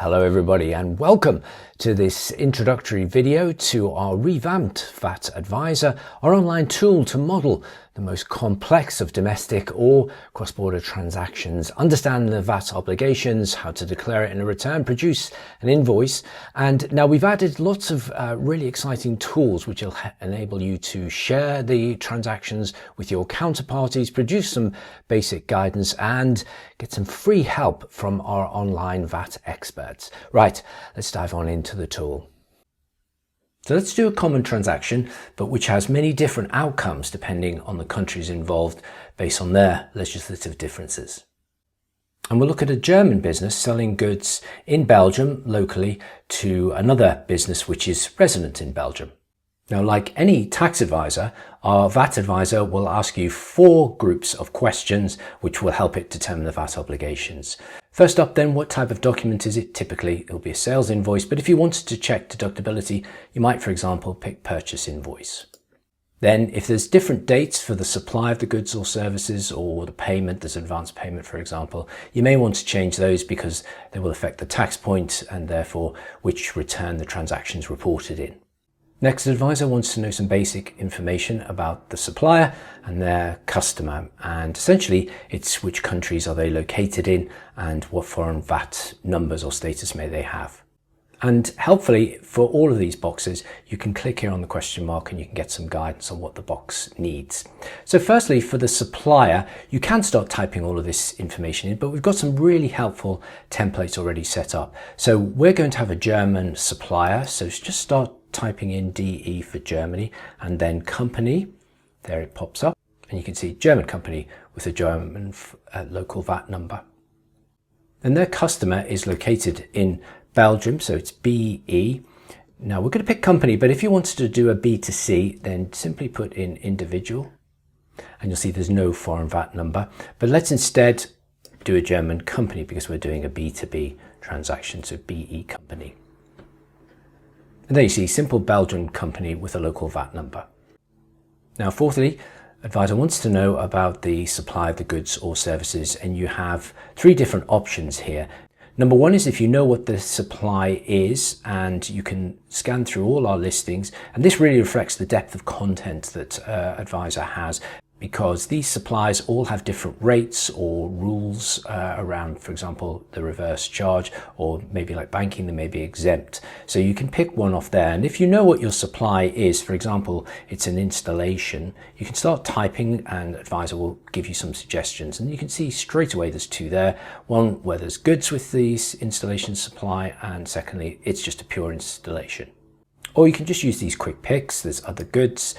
Hello everybody and welcome to this introductory video to our revamped VAT Advisor, our online tool to model the most complex of domestic or cross-border transactions, understand the VAT obligations, how to declare it in a return, produce an invoice. And now we've added lots of really exciting tools which will enable you to share the transactions with your counterparties, produce some basic guidance and get some free help from our online VAT experts. Right, let's dive on into the tool. So let's do a common transaction, but which has many different outcomes depending on the countries involved based on their legislative differences. And we'll look at a German business selling goods in Belgium locally to another business which is resident in Belgium. Now, like any tax advisor, our VAT advisor will ask you 4 groups of questions which will help it determine the VAT obligations. First up then, what type of document is it? Typically, it'll be a sales invoice, but if you wanted to check deductibility, you might, for example, pick purchase invoice. Then, if there's different dates for the supply of the goods or services or the payment, there's advance payment, for example, you may want to change those because they will affect the tax point and therefore which return the transaction's reported in. Next, the advisor wants to know some basic information about the supplier and their customer, and essentially it's which countries are they located in and what foreign VAT numbers or status may they have. And helpfully for all of these boxes, you can click here on the question mark and you can get some guidance on what the box needs. So firstly, for the supplier, you can start typing all of this information in, but we've got some really helpful templates already set up. So we're going to have a German supplier, so just start typing in DE for Germany and then company. There it pops up and you can see German company with a German local VAT number. And their customer is located in Belgium, so it's BE. Now we're going to pick company, but if you wanted to do a B2C, then simply put in individual and you'll see there's no foreign VAT number. But let's instead do a German company because we're doing a B2B transaction, so BE company. And there you see simple Belgian company with a local VAT number. Now, fourthly, advisor wants to know about the supply of the goods or services, and you have 3 different options here. Number 1 is if you know what the supply is, and you can scan through all our listings, and this really reflects the depth of content that advisor has, because these supplies all have different rates or rules around, for example, the reverse charge, or maybe like banking, they may be exempt. So you can pick one off there. And if you know what your supply is, for example, it's an installation, you can start typing and advisor will give you some suggestions. And you can see straight away there's 2 there. One where there's goods with these installation supply, and secondly, it's just a pure installation. Or you can just use these quick picks. There's other goods,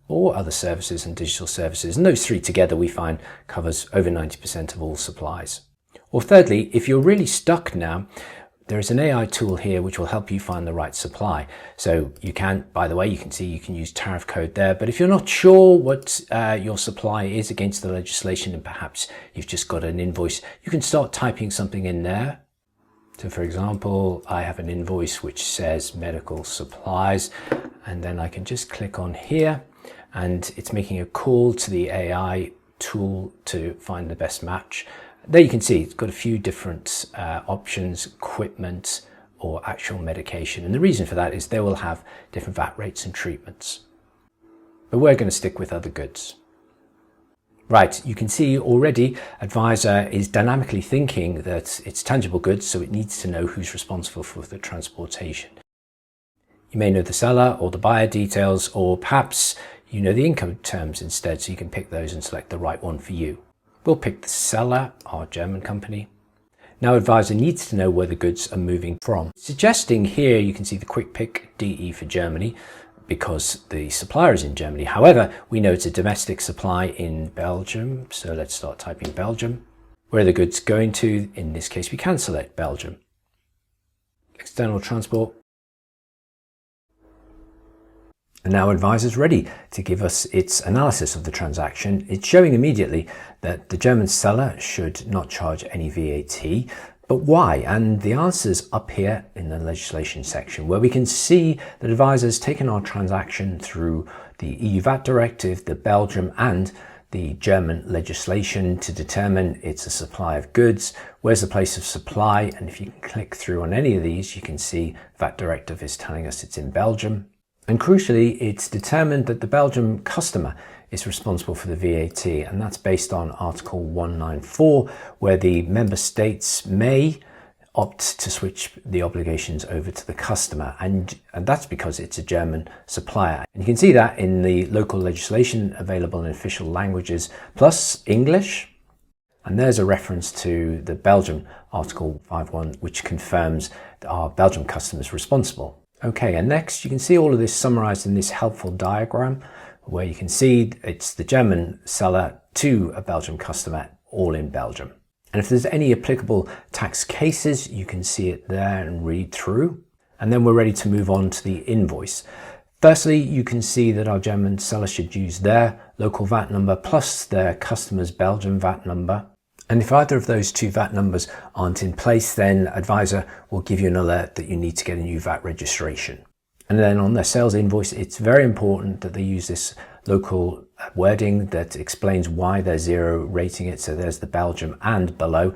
or other services and digital services. And those 3 together we find covers over 90% of all supplies. Or thirdly, if you're really stuck now, there is an AI tool here which will help you find the right supply. So you can, by the way, you can see you can use tariff code there, but if you're not sure what your supply is against the legislation and perhaps you've just got an invoice, you can start typing something in there. So for example, I have an invoice which says medical supplies, and then I can just click on here and it's making a call to the AI tool to find the best match. There you can see it's got a few different options, equipment or actual medication. And the reason for that is they will have different VAT rates and treatments. But we're going to stick with other goods. Right, you can see already advisor is dynamically thinking that it's tangible goods, so it needs to know who's responsible for the transportation. You may know the seller or the buyer details, or perhaps you know the income terms instead, so you can pick those and select the right one for you. We'll pick the seller, our German company. Now advisor needs to know where the goods are moving from. Suggesting here, you can see the quick pick DE for Germany because the supplier is in Germany. However, we know it's a domestic supply in Belgium, so let's start typing Belgium. Where are the goods going to? In this case, we can select Belgium. External transport. And now advisor's ready to give us its analysis of the transaction. It's showing immediately that the German seller should not charge any VAT, but why? And the answer's up here in the legislation section, where we can see that advisor's taken our transaction through the EU VAT directive, the Belgium and the German legislation to determine it's a supply of goods, where's the place of supply, and if you can click through on any of these, you can see VAT directive is telling us it's in Belgium. And crucially, it's determined that the Belgium customer is responsible for the VAT, and that's based on Article 194, where the member states may opt to switch the obligations over to the customer, and that's because it's a German supplier. And you can see that in the local legislation available in official languages plus English. And there's a reference to the Belgium Article 5.1, which confirms that our Belgium customer is responsible. Okay, and next you can see all of this summarized in this helpful diagram where you can see it's the German seller to a Belgium customer, all in Belgium. And if there's any applicable tax cases, you can see it there and read through. And then we're ready to move on to the invoice. Firstly, you can see that our German seller should use their local VAT number plus their customer's Belgian VAT number. And if either of those two VAT numbers aren't in place, then Advisor will give you an alert that you need to get a new VAT registration. And then on their sales invoice, it's very important that they use this local wording that explains why they're zero rating it. So there's the Belgium and below,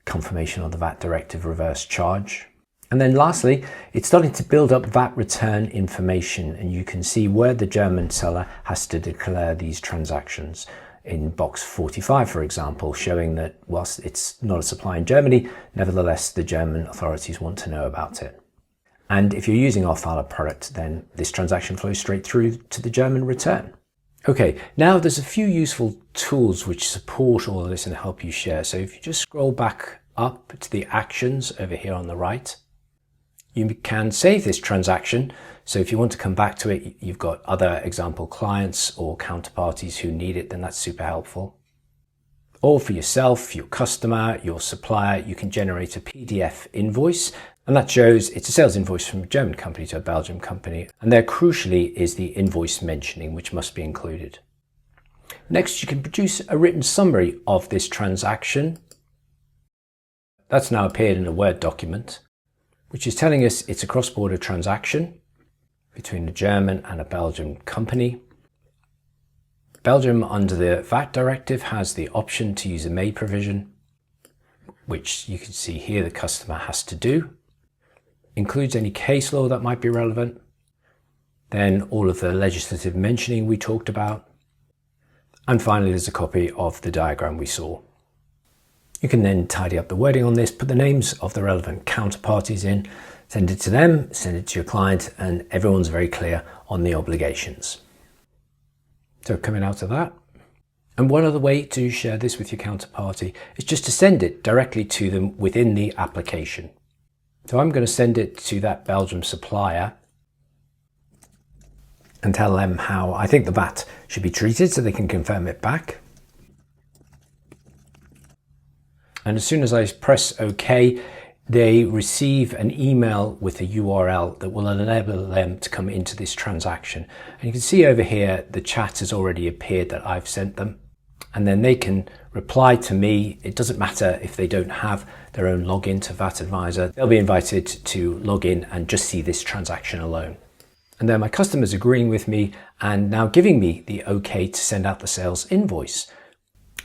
confirmation of the VAT directive reverse charge. And then lastly, it's starting to build up VAT return information, and you can see where the German seller has to declare these transactions. In box 45, for example, showing that whilst it's not a supply in Germany, nevertheless, the German authorities want to know about it. And if you're using our Fala product, then this transaction flows straight through to the German return. Okay, now there's a few useful tools which support all of this and help you share. So if you just scroll back up to the actions over here on the right, you can save this transaction. So if you want to come back to it, you've got other example clients or counterparties who need it, then that's super helpful. Or for yourself, your customer, your supplier, you can generate a PDF invoice, and that shows it's a sales invoice from a German company to a Belgian company. And there crucially is the invoice mentioning, which must be included. Next, you can produce a written summary of this transaction. That's now appeared in a Word document, which is telling us it's a cross-border transaction between a German and a Belgian company. Belgium, under the VAT directive, has the option to use a may provision, which you can see here the customer has to do. Includes any case law that might be relevant. Then all of the legislative mentioning we talked about. And finally, there's a copy of the diagram we saw. You can then tidy up the wording on this, put the names of the relevant counterparties in, send it to them, send it to your client, and everyone's very clear on the obligations. So coming out of that, and one other way to share this with your counterparty is just to send it directly to them within the application. So I'm going to send it to that Belgium supplier and tell them how I think the VAT should be treated so they can confirm it back. And as soon as I press OK, they receive an email with a URL that will enable them to come into this transaction. And you can see over here, the chat has already appeared that I've sent them. And then they can reply to me. It doesn't matter if they don't have their own login to VAT Advisor. They'll be invited to log in and just see this transaction alone. And then my customer's agreeing with me and now giving me the OK to send out the sales invoice.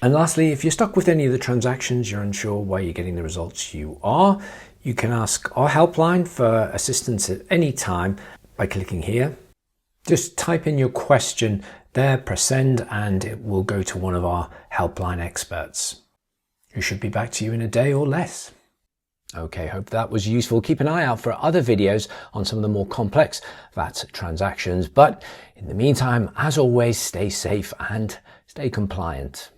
And lastly, if you're stuck with any of the transactions, you're unsure why you're getting the results you are, you can ask our helpline for assistance at any time by clicking here. Just type in your question there, press send, and it will go to one of our helpline experts, who should be back to you in a day or less. Okay, hope that was useful. Keep an eye out for other videos on some of the more complex VAT transactions. But in the meantime, as always, stay safe and stay compliant.